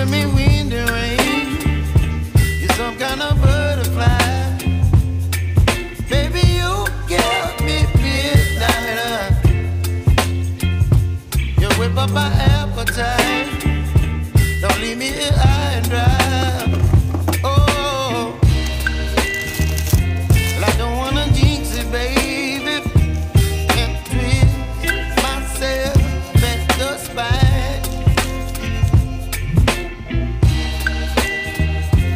giving me wind and rain. You're some kind of butterfly. Baby, you give me midnight. You whip up my appetite. Don't leave me here high and dry. Oh, well, I don't wanna jinx it, baby. Can't twist myself at the spine.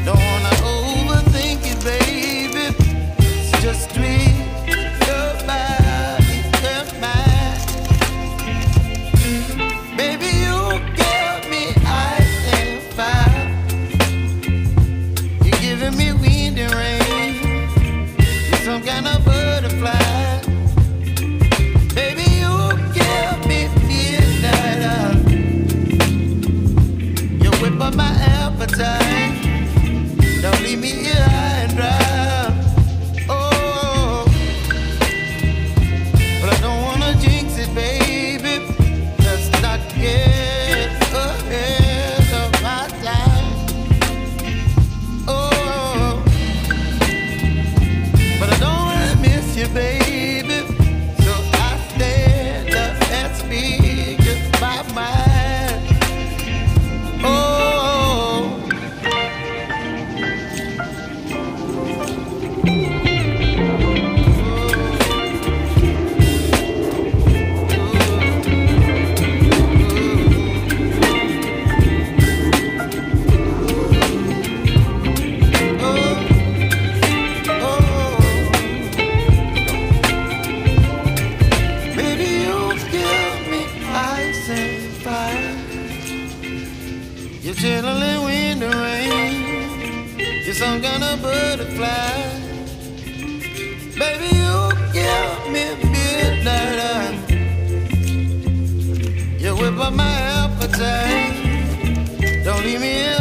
Don't wanna overthink it, baby. It's just twist your body and mine. Baby, you give me ice and fire. You're giving me wind and rain. You're some kind of butterfly. Baby, you give me midnight. You whip up my appetite. Don't leave me here high and dry. Oh, but I don't wanna jinx it, baby. Let's not get ahead of my time. Oh, but I don't wanna miss you, baby. So I stand up and speak just my mind. Oh. Baby, you give me ice and fire. You're channeling wind and rain. You're some kind of butterfly. Baby, you give me midnight. You whip up my appetite. Don't leave me here